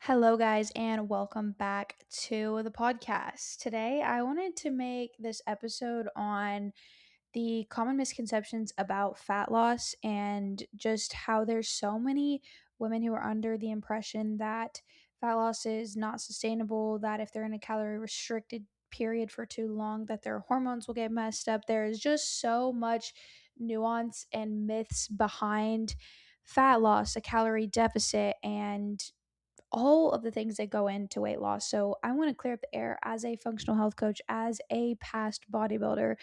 Hello, guys, and welcome back to the podcast. Today, I wanted to make this episode on the common misconceptions about fat loss and just how there's so many women who are under the impression that fat loss is not sustainable, that if they're in a calorie restricted period for too long, that their hormones will get messed up. There is just so much nuance and myths behind fat loss, a calorie deficit, and all of the things that go into weight loss. So I want to clear up the air as a functional health coach, as a past bodybuilder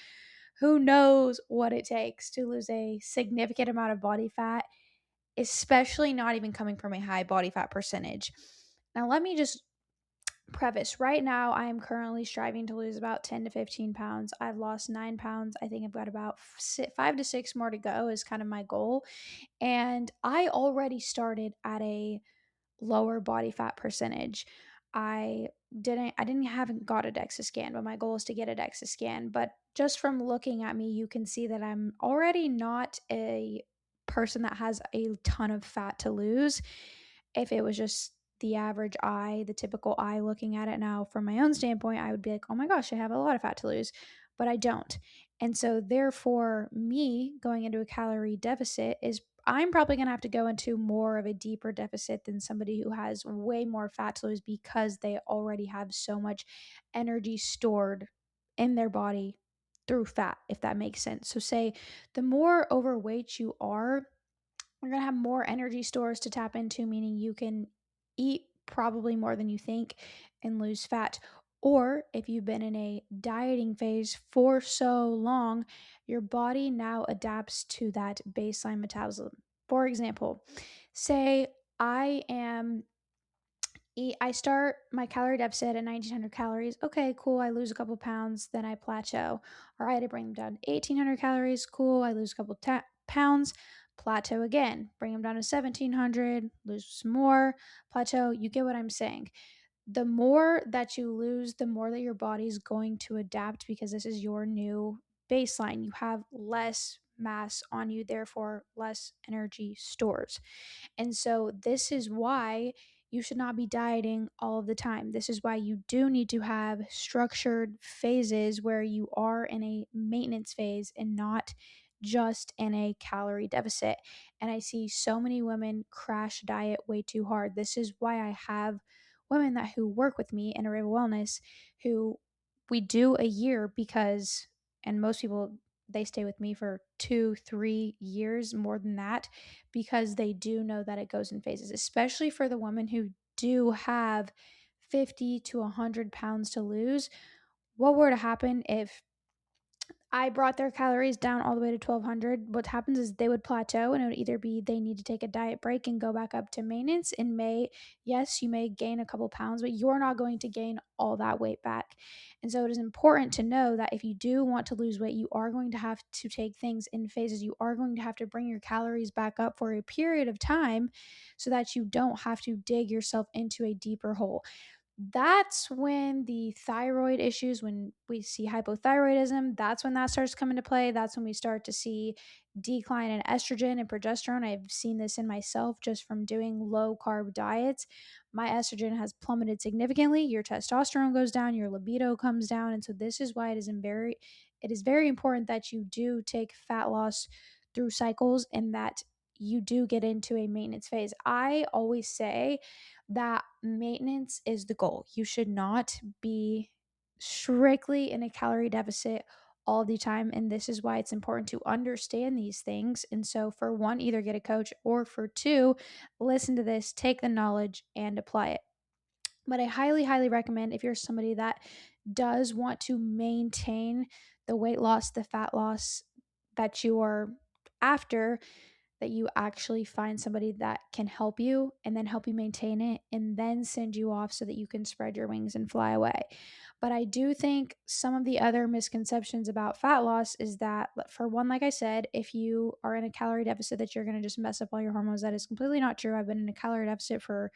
who knows what it takes to lose a significant amount of body fat, especially not even coming from a high body fat percentage. Now, let me just preface right now, I am currently striving to lose about 10 to 15 pounds. I've lost 9 pounds. I think I've got about 5 to 6 more to go, is kind of my goal. And I already started at a lower body fat percentage. I haven't got a DEXA scan, but my goal is to get a DEXA scan. But just from looking at me, you can see that I'm already not a person that has a ton of fat to lose. If it was just the average eye, the typical eye looking at it now from my own standpoint, I would be like, oh my gosh, I have a lot of fat to lose, but I don't. And so, therefore, me going into a calorie deficit is I'm probably going to have to go into more of a deeper deficit than somebody who has way more fat to lose because they already have so much energy stored in their body through fat, if that makes sense. So, say the more overweight you are, you're going to have more energy stores to tap into, meaning you can eat probably more than you think and lose fat. Or if you've been in a dieting phase for so long, your body now adapts to that baseline metabolism. For example, say I am I start my calorie deficit at 1900 calories. Okay, cool. I lose a couple pounds, then I plateau. All right, I bring them down to 1800 calories. Cool. I lose a couple pounds, plateau again. Bring them down to 1700, lose some more, plateau. You get what I'm saying. The more that you lose, the more that your body's going to adapt because this is your new baseline. You have less mass on you, therefore, less energy stores. And so, this is why you should not be dieting all of the time. This is why you do need to have structured phases where you are in a maintenance phase and not just in a calorie deficit. And I see so many women crash diet way too hard. This is why I have women that who work with me in Areva Wellness who we do a year because, and most people, they stay with me for 2 3 years, more than that, because they do know that it goes in phases, especially for the women who do have 50 to 100 pounds to lose. What were to happen if I brought their calories down all the way to 1200? What happens is they would plateau, and it would either be they need to take a diet break and go back up to maintenance. In May, yes, you may gain a couple pounds, but you're not going to gain all that weight back. And so it is important to know that if you do want to lose weight, you are going to have to take things in phases. You are going to have to bring your calories back up for a period of time so that you don't have to dig yourself into a deeper hole. That's when the thyroid issues, when we see hypothyroidism, that's when that starts coming to play. That's when we start to see decline in estrogen and progesterone. I've seen this in myself just from doing low carb diets. My estrogen has plummeted significantly. Your testosterone goes down, your libido comes down. And so this is why it is very important that you do take fat loss through cycles and that you do get into a maintenance phase. I always say that maintenance is the goal. You should not be strictly in a calorie deficit all the time. And this is why it's important to understand these things. And so, for one, either get a coach, or for two, listen to this, take the knowledge, and apply it. But I highly, highly recommend, if you're somebody that does want to maintain the weight loss, the fat loss that you are after, that you actually find somebody that can help you and then help you maintain it and then send you off so that you can spread your wings and fly away. But I do think some of the other misconceptions about fat loss is that, for one, like I said, if you are in a calorie deficit, that you're going to just mess up all your hormones. That is completely not true. I've been in a calorie deficit for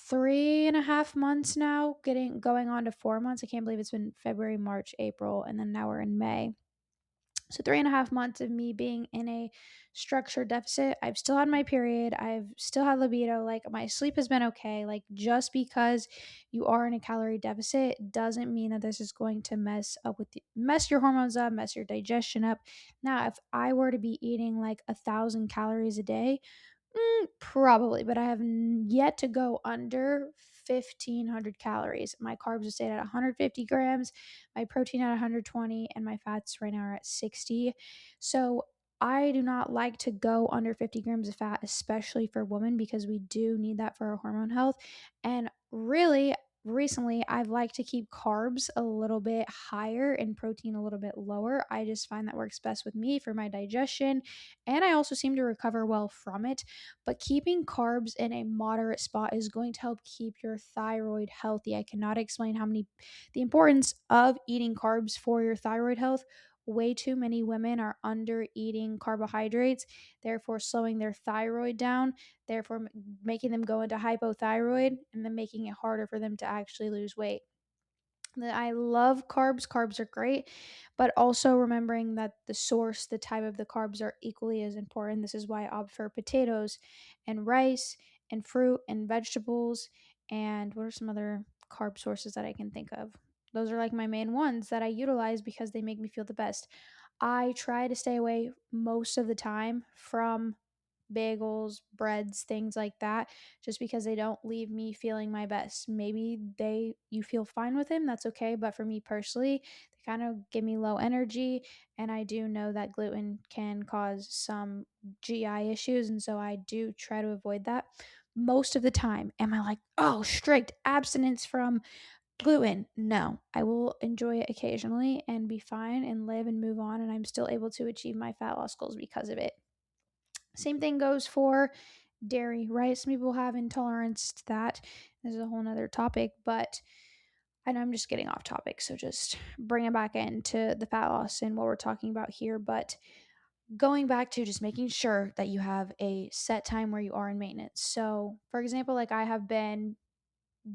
3.5 months now, getting going on to 4 months. I can't believe it's been February, March, April, and then now we're in May. So 3.5 months of me being in a structured deficit, I've still had my period. I've still had libido. Like my sleep has been okay. Like just because you are in a calorie deficit doesn't mean that this is going to mess your hormones up, mess your digestion up. Now, if I were to be eating like 1,000 calories a day, probably, but I have yet to go under 1,500 calories. My carbs have stayed at 150 grams, my protein at 120, and my fats right now are at 60. So I do not like to go under 50 grams of fat, especially for women, because we do need that for our hormone health. And really, recently, I've liked to keep carbs a little bit higher and protein a little bit lower. I just find that works best with me for my digestion, and I also seem to recover well from it. But keeping carbs in a moderate spot is going to help keep your thyroid healthy. I cannot explain the importance of eating carbs for your thyroid health. Way too many women are under eating carbohydrates, therefore slowing their thyroid down, therefore making them go into hypothyroid, and then making it harder for them to actually lose weight. I love carbs. Carbs are great, but also remembering that the source, the type of the carbs are equally as important. This is why I opt for potatoes and rice and fruit and vegetables. And what are some other carb sources that I can think of? Those are like my main ones that I utilize because they make me feel the best. I try to stay away most of the time from bagels, breads, things like that, just because they don't leave me feeling my best. Maybe you feel fine with them, that's okay, but for me personally, they kind of give me low energy, and I do know that gluten can cause some GI issues, and so I do try to avoid that most of the time. Am I like, "Oh, strict abstinence from gluten"? No. I will enjoy it occasionally and be fine and live and move on, and I'm still able to achieve my fat loss goals because of it. Same thing goes for dairy, right? Some people have intolerance to that. This is a whole nother topic, but I know I'm just getting off topic. So just bring it back into the fat loss and what we're talking about here. But going back to just making sure that you have a set time where you are in maintenance. So, for example, like I have been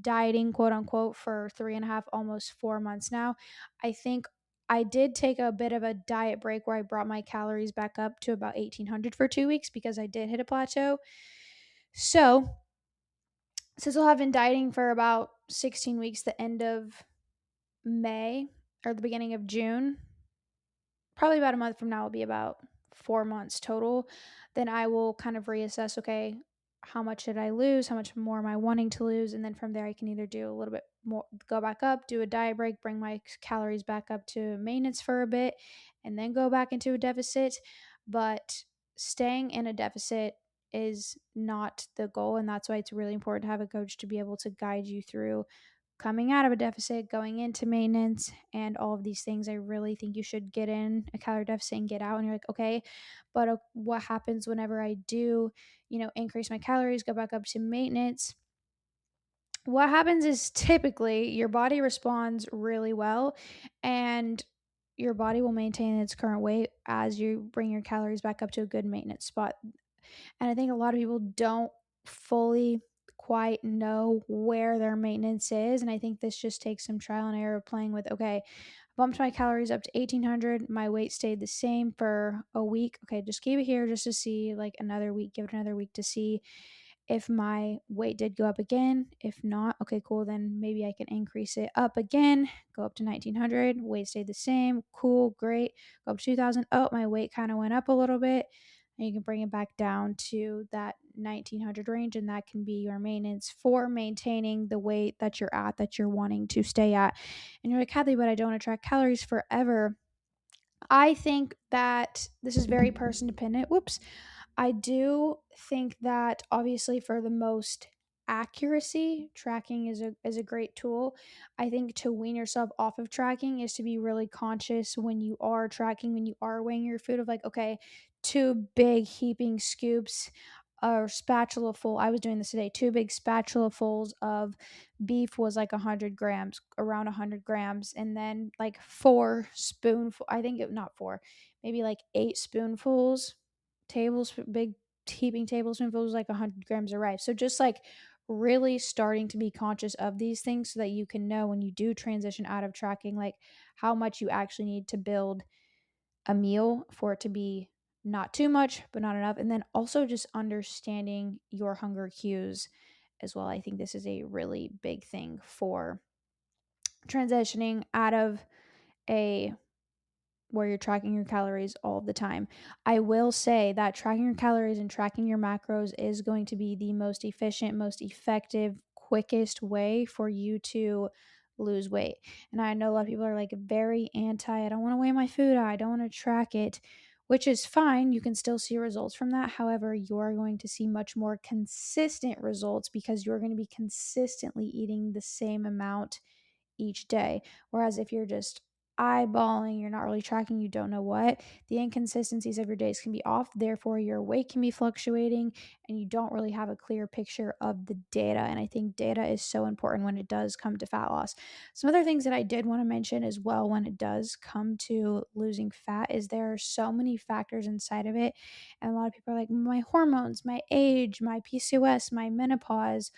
dieting, quote unquote, for 3.5, almost 4 months now. I think I did take a bit of a diet break where I brought my calories back up to about 1,800 for 2 weeks because I did hit a plateau. So, since I'll have been dieting for about 16 weeks, the end of May or the beginning of June, probably about a month from now will be about 4 months total. Then I will kind of reassess, okay, how much did I lose? How much more am I wanting to lose? And then from there, I can either do a little bit more, go back up, do a diet break, bring my calories back up to maintenance for a bit, and then go back into a deficit. But staying in a deficit is not the goal. And that's why it's really important to have a coach to be able to guide you through coming out of a deficit, going into maintenance, and all of these things. I really think you should get in a calorie deficit and get out. And you're like, okay, but what happens whenever I do, increase my calories, go back up to maintenance? What happens is typically your body responds really well, and your body will maintain its current weight as you bring your calories back up to a good maintenance spot. And I think a lot of people don't fully quite know where their maintenance is. And I think this just takes some trial and error of playing with, okay, bumped my calories up to 1,800. My weight stayed the same for a week. Okay, just keep it here just to see, like another week, give it another week to see if my weight did go up again. If not, okay, cool. Then maybe I can increase it up again, go up to 1,900. Weight stayed the same. Cool, great. Go up to 2,000. Oh, my weight kind of went up a little bit. And you can bring it back down to that 1,900 range. And that can be your maintenance for maintaining the weight that you're at, that you're wanting to stay at. And you're like, Kathy, but I don't want to track calories forever. I think that this is very person dependent. Whoops. I do think that obviously for the most accuracy, tracking is a great tool. I think to wean yourself off of tracking is to be really conscious when you are tracking, when you are weighing your food, of like, okay, two big heaping scoops or spatula full. I was doing this today. Two big spatula fulls of beef was like 100 grams, around 100 grams, and then like four spoonful. I think it not four, maybe like 8 spoonfuls, tablespoon, big heaping tablespoonfuls, like 100 grams of rice. So just like really starting to be conscious of these things so that you can know when you do transition out of tracking, like how much you actually need to build a meal for it to be not too much, but not enough. And then also just understanding your hunger cues as well. I think this is a really big thing for transitioning out of a where you're tracking your calories all the time. I will say that tracking your calories and tracking your macros is going to be the most efficient, most effective, quickest way for you to lose weight. And I know a lot of people are like very anti, I don't want to weigh my food, I don't want to track it, which is fine. You can still see results from that. However, you're going to see much more consistent results because you're going to be consistently eating the same amount each day. Whereas if you're just eyeballing, you're not really tracking, you don't know what, the inconsistencies of your days can be off. Therefore, your weight can be fluctuating and you don't really have a clear picture of the data. And I think data is so important when it does come to fat loss. Some other things that I did want to mention as well when it does come to losing fat is there are so many factors inside of it. And a lot of people are like, my hormones, my age, my PCOS, my menopause,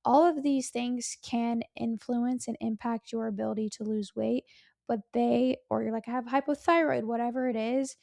all of these things can influence and impact your ability to lose weight, but or you're like, I have hypothyroid, whatever it is,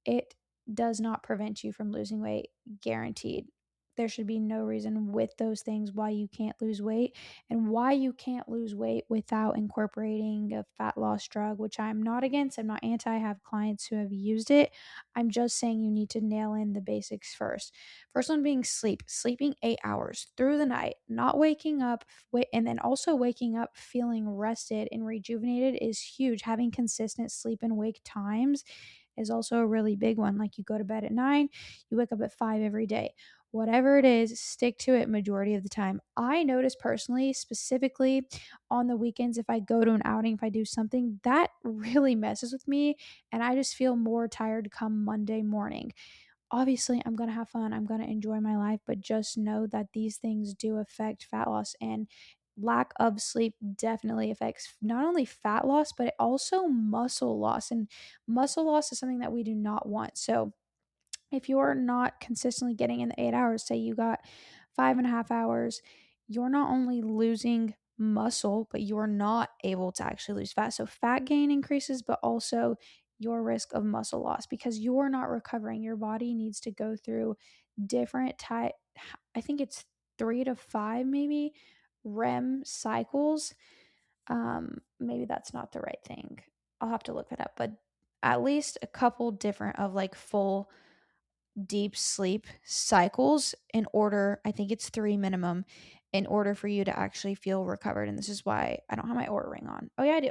it does not prevent you from losing weight, guaranteed. There should be no reason with those things why you can't lose weight and why you can't lose weight without incorporating a fat loss drug, which I'm not against. I'm not anti. I have clients who have used it. I'm just saying you need to nail in the basics first. First one being sleep, sleeping 8 hours through the night, not waking up, and then also waking up feeling rested and rejuvenated is huge. Having consistent sleep and wake times is also a really big one. Like you go to bed at 9, you wake up at 5 every day. Whatever it is, stick to it majority of the time. I notice personally, specifically on the weekends, if I go to an outing, if I do something, that really messes with me. And I just feel more tired come Monday morning. Obviously, I'm going to have fun. I'm going to enjoy my life, but just know that these things do affect fat loss, and lack of sleep definitely affects not only fat loss, but also muscle loss. And muscle loss is something that we do not want. So, if you're not consistently getting in the 8 hours, say you got 5.5 hours, you're not only losing muscle, but you're not able to actually lose fat. So fat gain increases, but also your risk of muscle loss because you're not recovering. Your body needs to go through different type, I think it's 3 to 5 maybe REM cycles. Maybe that's not the right thing. I'll have to look it up, but at least a couple different of like full deep sleep cycles in order, I think it's 3 minimum, in order for you to actually feel recovered. And this is why I don't have my Oura ring on. Oh yeah, I do.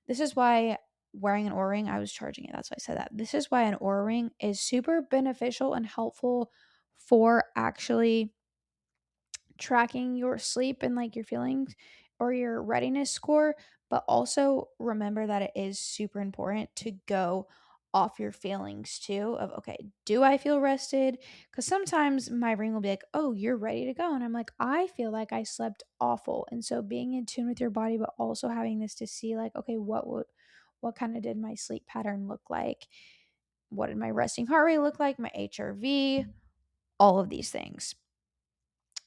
This is why wearing an Oura ring, I was charging it. That's why I said that. This is why an Oura ring is super beneficial and helpful for actually tracking your sleep and like your feelings or your readiness score, but also remember that it is super important to go off your feelings too of okay, do I feel rested? Because sometimes my ring will be like, oh, you're ready to go, and I'm like, I feel like I slept awful. And so being in tune with your body, but also having this to see like, okay, what kind of did my sleep pattern look like, what did my resting heart rate look like, my HRV, all of these things.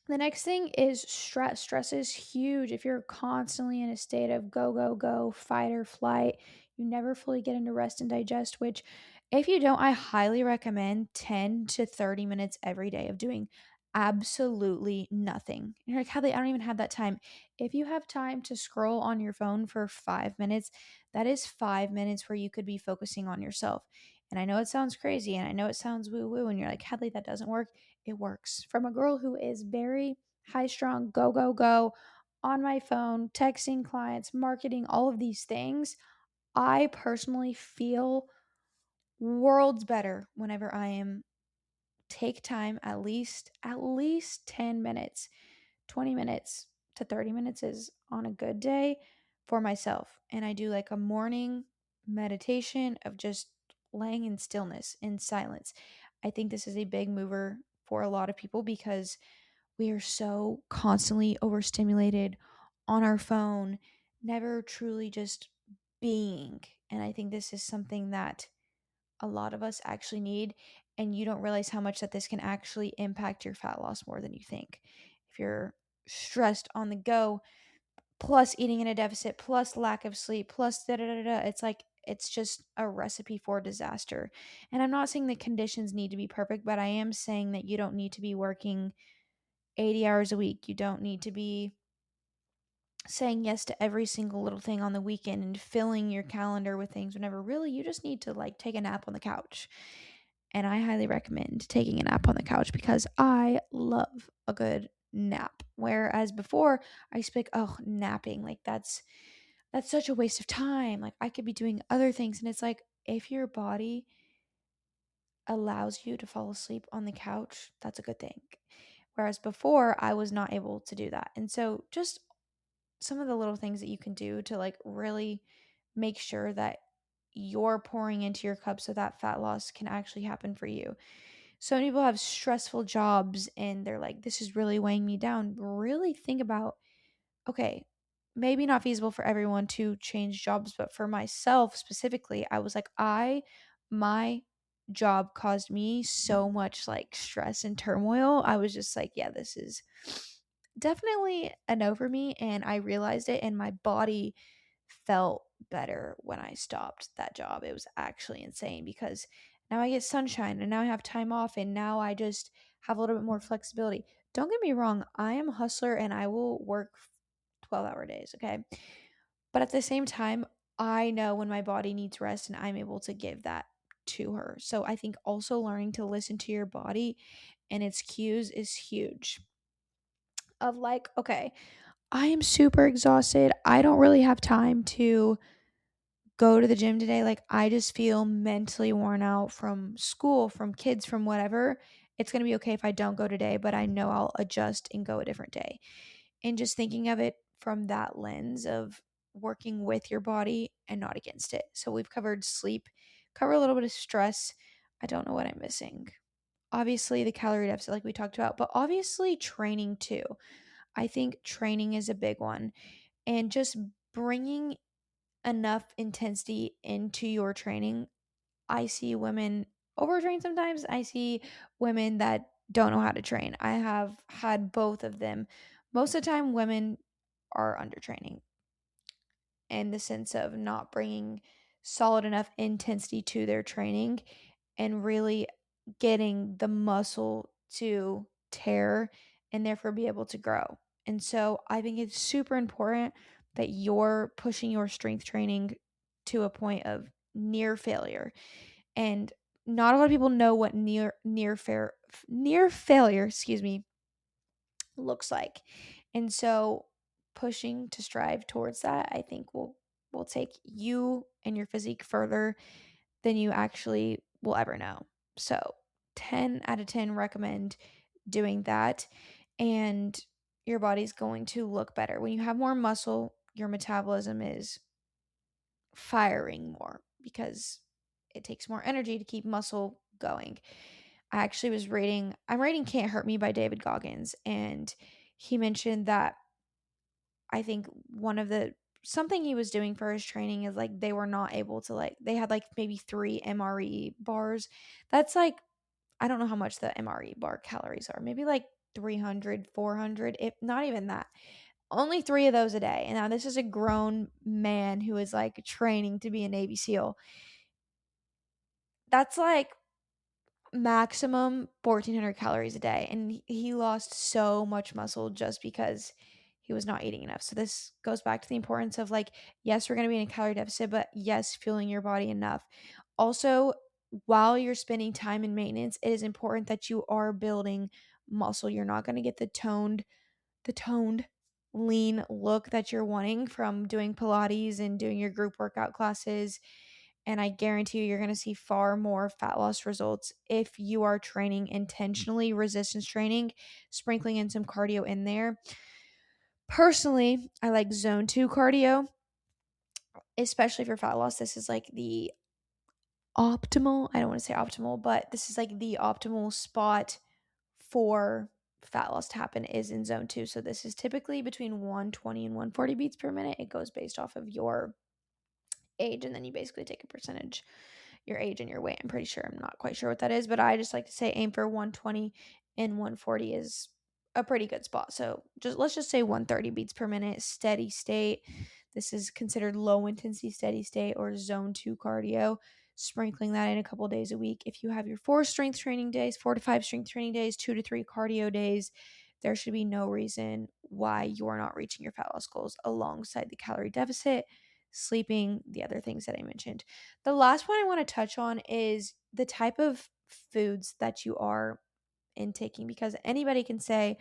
The next thing is stress. Stress is huge. If you're constantly in a state of go, go, go, fight or flight, you never fully get into rest and digest, which, if you don't, I highly recommend 10 to 30 minutes every day of doing absolutely nothing. You're like, Hadley, I don't even have that time. If you have time to scroll on your phone for 5 minutes, that is 5 minutes where you could be focusing on yourself. And I know it sounds crazy and I know it sounds woo woo, and you're like, Hadley, that doesn't work. It works. From a girl who is very high strung, go, go, go, on my phone, texting clients, marketing, all of these things, I personally feel worlds better whenever I am take time at least 10 minutes, 20 minutes to 30 minutes is on a good day for myself. And I do like a morning meditation of just laying in stillness, in silence. I think this is a big mover for a lot of people because we are so constantly overstimulated on our phone, never truly just being. And I think this is something that a lot of us actually need, and you don't realize how much that this can actually impact your fat loss more than you think. If you're stressed on the go, plus eating in a deficit, plus lack of sleep, plus da da da da, it's like it's just a recipe for disaster. And I'm not saying the conditions need to be perfect, but I am saying that you don't need to be working 80 hours a week. You don't need to be saying yes to every single little thing on the weekend and filling your calendar with things whenever really you just need to like take a nap on the couch. And I highly recommend taking a nap on the couch because I love a good nap. Whereas before I used to be like, oh, napping, like that's such a waste of time. Like I could be doing other things. And it's like if your body allows you to fall asleep on the couch, that's a good thing. Whereas before I was not able to do that. And so just some of the little things that you can do to like really make sure that you're pouring into your cup so that fat loss can actually happen for you. So many people have stressful jobs and they're like, this is really weighing me down. Really think about, okay, maybe not feasible for everyone to change jobs, but for myself specifically, I was like, my job caused me so much like stress and turmoil. I was just like, yeah, this is definitely a no for me. And I realized it, and my body felt better when I stopped that job. It was actually insane because now I get sunshine and now I have time off and now I just have a little bit more flexibility. Don't get me wrong, I am a hustler and I will work 12-hour days, okay? But at the same time, I know when my body needs rest and I'm able to give that to her. So I think also learning to listen to your body and its cues is huge. Of like, okay, I am super exhausted. I don't really have time to go to the gym today. Like, I just feel mentally worn out from school, from kids, from whatever. It's going to be okay if I don't go today, but I know I'll adjust and go a different day. And just thinking of it from that lens of working with your body and not against it. So we've covered sleep, cover a little bit of stress. I don't know what I'm missing. Obviously, the calorie deficit, like we talked about, but obviously, training too. I think training is a big one. And just bringing enough intensity into your training. I see women overtrain sometimes. I see women that don't know how to train. I have had both of them. Most of the time, women are undertraining in the sense of not bringing solid enough intensity to their training and really getting the muscle to tear and therefore be able to grow. And so I think it's super important that you're pushing your strength training to a point of near failure. And not a lot of people know what near failure, looks like. And so pushing to strive towards that, I think will take you and your physique further than you actually will ever know. So 10 out of 10 recommend doing that, and your body's going to look better. When you have more muscle, your metabolism is firing more because it takes more energy to keep muscle going. I actually I'm reading Can't Hurt Me by David Goggins, and he mentioned that I think something he was doing for his training is like they were not able to like, they had like maybe 3 MRE bars. That's like, I don't know how much the MRE bar calories are. Maybe like 300, 400, if not even that. Only 3 of those a day. And now this is a grown man who is like training to be a Navy SEAL. That's like maximum 1,400 calories a day, and he lost so much muscle just because he was not eating enough. So this goes back to the importance of like, yes, we're going to be in a calorie deficit, but yes, fueling your body enough. Also, while you're spending time in maintenance, it is important that you are building muscle. You're not going to get the toned lean look that you're wanting from doing Pilates and doing your group workout classes. And I guarantee you're going to see far more fat loss results if you are training intentionally, resistance training, sprinkling in some cardio in there. Personally, I like zone 2 cardio, especially for fat loss. This is like the optimal, I don't want to say optimal, but this is like the optimal spot for fat loss to happen is in zone 2. So this is typically between 120 and 140 beats per minute. It goes based off of your age, and then you basically take a percentage, your age and your weight. I'm pretty sure, I'm not quite sure what that is, but I just like to say aim for 120, and 140 is a pretty good spot. So let's just say 130 beats per minute, steady state. This is considered low intensity steady state or zone 2 cardio, sprinkling that in a couple days a week. If you have your 4 to 5 strength training days, 2 to 3 cardio days, there should be no reason why you're not reaching your fat loss goals alongside the calorie deficit, sleeping, the other things that I mentioned. The last one I want to touch on is the type of foods that you are intaking, because anybody can say,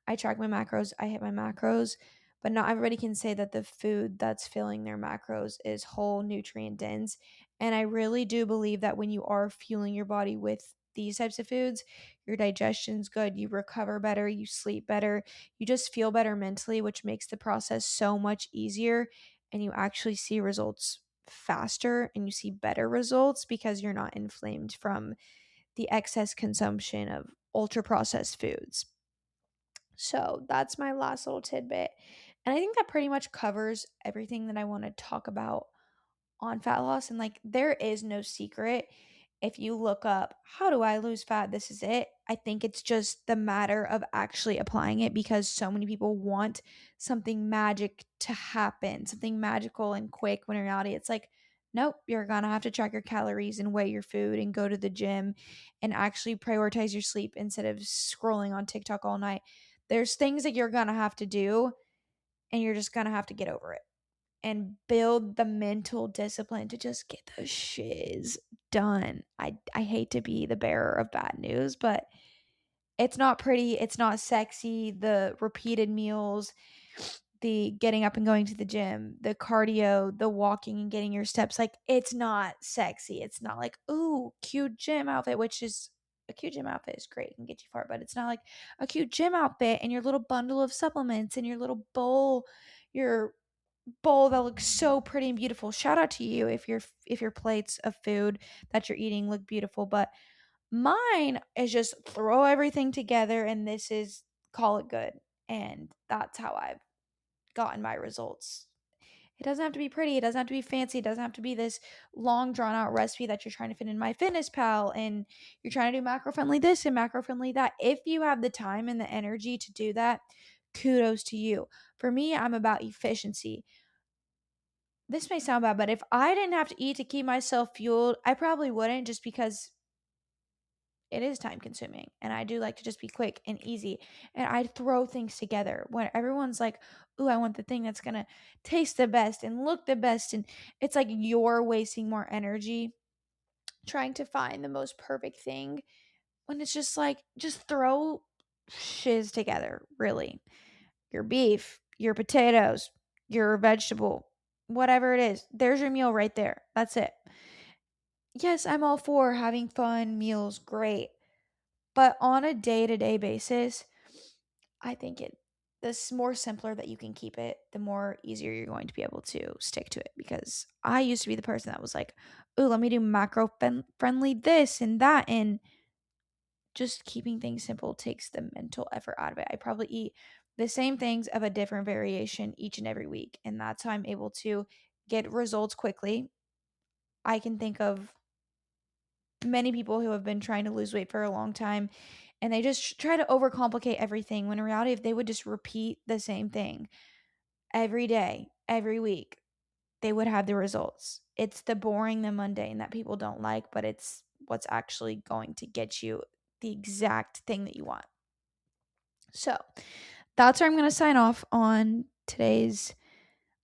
I track my macros, I hit my macros, but not everybody can say that the food that's filling their macros is whole, nutrient dense. And I really do believe that when you are fueling your body with these types of foods, your digestion's good, you recover better, you sleep better, you just feel better mentally, which makes the process so much easier. And you actually see results faster and you see better results because you're not inflamed from the excess consumption of ultra processed foods. So that's my last little tidbit. And I think that pretty much covers everything that I want to talk about on fat loss. And like, there is no secret. If you look up, how do I lose fat? This is it. I think it's just the matter of actually applying it, because so many people want something magic to happen, something magical and quick, when in reality, it's like, nope, you're going to have to track your calories and weigh your food and go to the gym and actually prioritize your sleep instead of scrolling on TikTok all night. There's things that you're going to have to do, and you're just going to have to get over it and build the mental discipline to just get those shiz done. I hate to be the bearer of bad news, but it's not pretty, it's not sexy. The repeated meals, the getting up and going to the gym, the cardio, the walking and getting your steps, like, it's not sexy. It's not like, ooh, cute gym outfit, which is a cute gym outfit is great, can get you far, but it's not like a cute gym outfit and your little bundle of supplements and your little bowl, your bowl that looks so pretty and beautiful. Shout out to you if your plates of food that you're eating look beautiful, but mine is just throw everything together and this is call it good. And that's how I've gotten my results. It doesn't have to be pretty, it doesn't have to be fancy, it doesn't have to be this long drawn out recipe that you're trying to fit in My Fitness Pal and you're trying to do macro friendly this and macro friendly that. If you have the time and the energy to do that, kudos to you. For me, I'm about efficiency. This may sound bad, but if I didn't have to eat to keep myself fueled, I probably wouldn't, just because it is time consuming and I do like to just be quick and easy. And I'd throw things together when everyone's like, ooh, I want the thing that's going to taste the best and look the best. And it's like you're wasting more energy trying to find the most perfect thing when it's just like, just throw shiz together, really. Your beef, your potatoes, your vegetable, whatever it is, there's your meal right there. That's it. Yes, I'm all for having fun meals, great. But on a day-to-day basis, I think the more simpler that you can keep it, the more easier you're going to be able to stick to it. Because I used to be the person that was like, ooh, let me do macro friendly this and that. And just keeping things simple takes the mental effort out of it. I probably eat the same things of a different variation each and every week. And that's how I'm able to get results quickly. I can think of many people who have been trying to lose weight for a long time and they just try to overcomplicate everything, when in reality, if they would just repeat the same thing every day, every week, they would have the results. It's the boring, the mundane that people don't like, but it's what's actually going to get you the exact thing that you want. So that's where I'm going to sign off on today's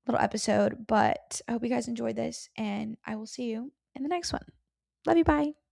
little episode, but I hope you guys enjoyed this and I will see you in the next one. Love you. Bye.